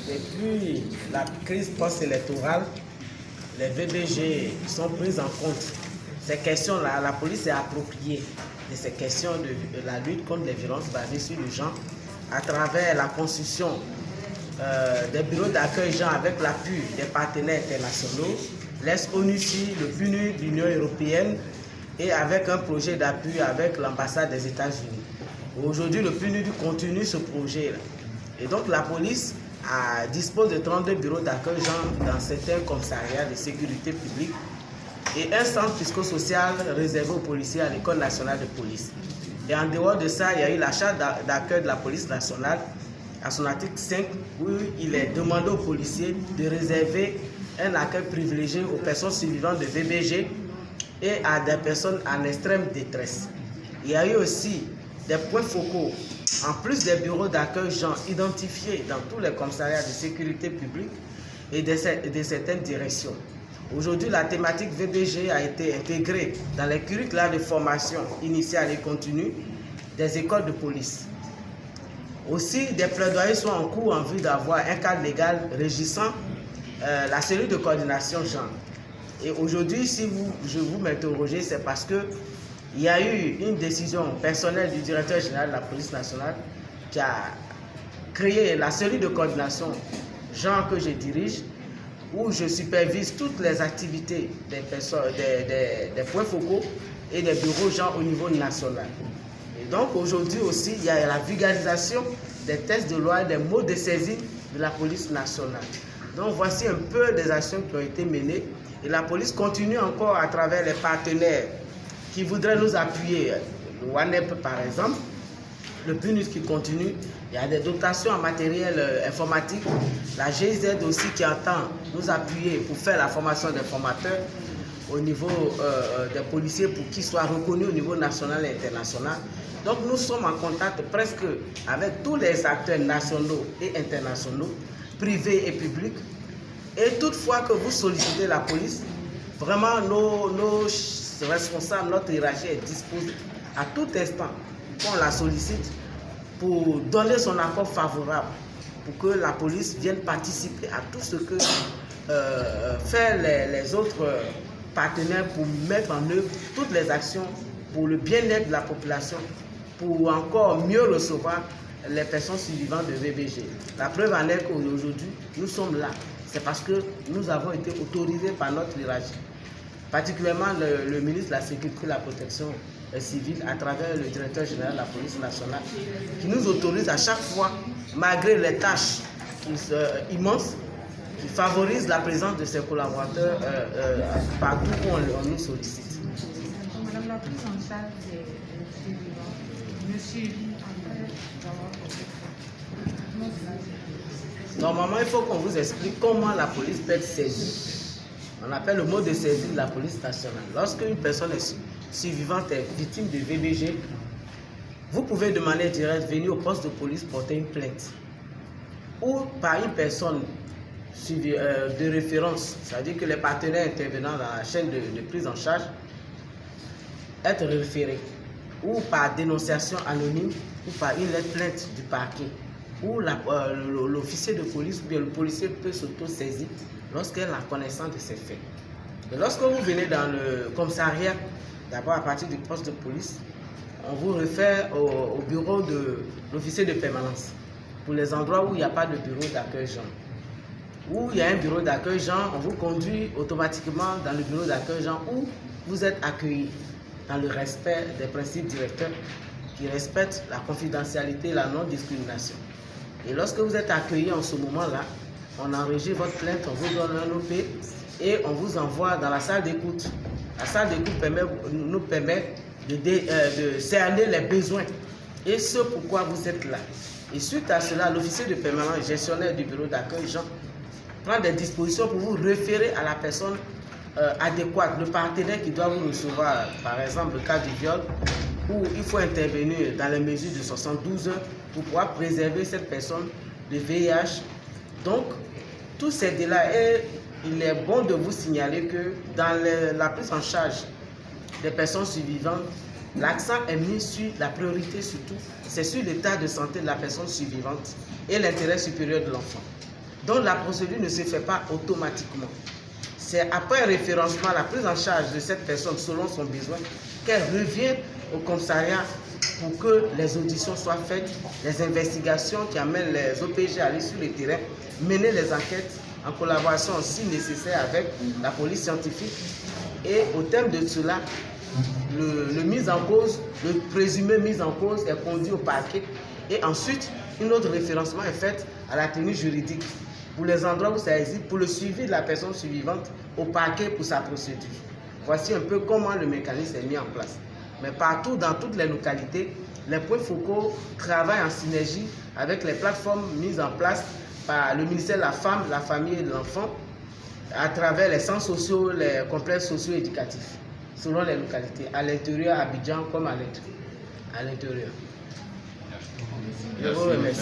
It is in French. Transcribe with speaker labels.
Speaker 1: Depuis la crise post-électorale, les VBG sont prises en compte. Ces questions-là, la police s'est appropriée de ces questions de la lutte contre les violences basées sur le genre à travers la construction des bureaux d'accueil genre avec l'appui des partenaires internationaux, l'ONUCI, le PNUD, l'Union européenne et avec un projet d'appui avec l'ambassade des États-Unis. Aujourd'hui, le PNUD continue ce projet-là. Et donc la police dispose de 32 bureaux d'accueil genre dans certains commissariats de sécurité publique et un centre psychosocial réservé aux policiers à l'École nationale de police. Et en dehors de ça, il y a eu la charte d'accueil de la police nationale à son article 5 où il est demandé aux policiers de réserver un accueil privilégié aux personnes survivantes de VBG et à des personnes en extrême détresse. Il y a eu aussi des points focaux, en plus des bureaux d'accueil genre identifiés dans tous les commissariats de sécurité publique et de certaines directions. Aujourd'hui, la thématique VBG a été intégrée dans les curricula de formation initiale et continue des écoles de police. Aussi, des plaidoyers sont en cours en vue d'avoir un cadre légal régissant la cellule de coordination genre. Et aujourd'hui, si je vous m'interrogez, c'est parce que il y a eu une décision personnelle du directeur général de la police nationale qui a créé la cellule de coordination genre que je dirige, où je supervise toutes les activités des points focaux et des bureaux genre au niveau national. Et donc aujourd'hui aussi, il y a la vulgarisation des textes de loi et des mots de saisie de la police nationale. Donc voici un peu des actions qui ont été menées et la police continue encore à travers les partenaires qui voudraient nous appuyer. Le WANEP par exemple, le PNUD qui continue, il y a des dotations en matériel informatique, la GIZ aussi qui entend nous appuyer pour faire la formation des formateurs au niveau des policiers pour qu'ils soient reconnus au niveau national et international. Donc nous sommes en contact presque avec tous les acteurs nationaux et internationaux, privés et publics. Et toutefois que vous sollicitez la police, vraiment nos responsables, notre hiérarchie est disposée à tout instant qu'on la sollicite pour donner son accord favorable pour que la police vienne participer à tout ce que font les autres partenaires pour mettre en œuvre toutes les actions pour le bien-être de la population, pour encore mieux recevoir les personnes survivantes de VBG. La preuve en est qu'aujourd'hui, nous sommes là. C'est parce que nous avons été autorisés par notre hiérarchie, particulièrement le ministre de la Sécurité et de la Protection civile à travers le directeur général de la police nationale, qui nous autorise à chaque fois, malgré les tâches immenses, qui favorisent la présence de ses collaborateurs partout où on nous sollicite.
Speaker 2: Madame, la prise en charge des survivants, le suivi après avoir fait.
Speaker 1: Normalement, il faut qu'on vous explique comment la police peut être saisie. On appelle le mot de saisie de la police nationale. Lorsqu'une personne est survivante est victime de VBG, vous pouvez de manière directe venir au poste de police porter une plainte. Ou par une personne de référence, c'est-à-dire que les partenaires intervenant dans la chaîne de prise en charge, être référés. Ou par dénonciation anonyme, ou par une lettre plainte du parquet. Où l'officier de police ou bien le policier peut s'auto-saisir lorsqu'il a connaissance de ces faits. Et lorsque vous venez dans le commissariat, d'abord à partir du poste de police, on vous réfère au bureau de l'officier de permanence pour les endroits où il n'y a pas de bureau d'accueil genre. Où il y a un bureau d'accueil genre, on vous conduit automatiquement dans le bureau d'accueil genre où vous êtes accueillis dans le respect des principes directeurs qui respectent la confidentialité et la non-discrimination. Et lorsque vous êtes accueilli en ce moment-là, on enregistre votre plainte, on vous donne un OP et on vous envoie dans la salle d'écoute. La salle d'écoute nous permet de cerner les besoins et ce pourquoi vous êtes là. Et suite à cela, l'officier de permanence, gestionnaire du bureau d'accueil, Jean, prend des dispositions pour vous référer à la personne adéquate, le partenaire qui doit vous recevoir, par exemple le cas du viol, où il faut intervenir dans les mesures de 72 heures pour pouvoir préserver cette personne de VIH. Donc, tous ces délais, il est bon de vous signaler que dans la prise en charge des personnes survivantes, l'accent est mis sur la priorité surtout, c'est sur l'état de santé de la personne survivante et l'intérêt supérieur de l'enfant. Donc la procédure ne se fait pas automatiquement. C'est après référencement, la prise en charge de cette personne selon son besoin, qu'elle revient au commissariat pour que les auditions soient faites, les investigations qui amènent les OPG à aller sur le terrain, mener les enquêtes en collaboration si nécessaire avec la police scientifique. Et au terme de cela, le présumé mis en cause est conduit au parquet et ensuite, une autre référencement est fait à la tenue juridique pour les endroits où ça existe, pour le suivi de la personne survivante au parquet pour sa procédure. Voici un peu comment le mécanisme est mis en place. Mais partout, dans toutes les localités, les points focaux travaillent en synergie avec les plateformes mises en place par le ministère de la Femme, de la Famille et de l'Enfant à travers les centres sociaux, les complexes socio-éducatifs, selon les localités, à l'intérieur, à Abidjan comme à l'intérieur.
Speaker 3: Merci.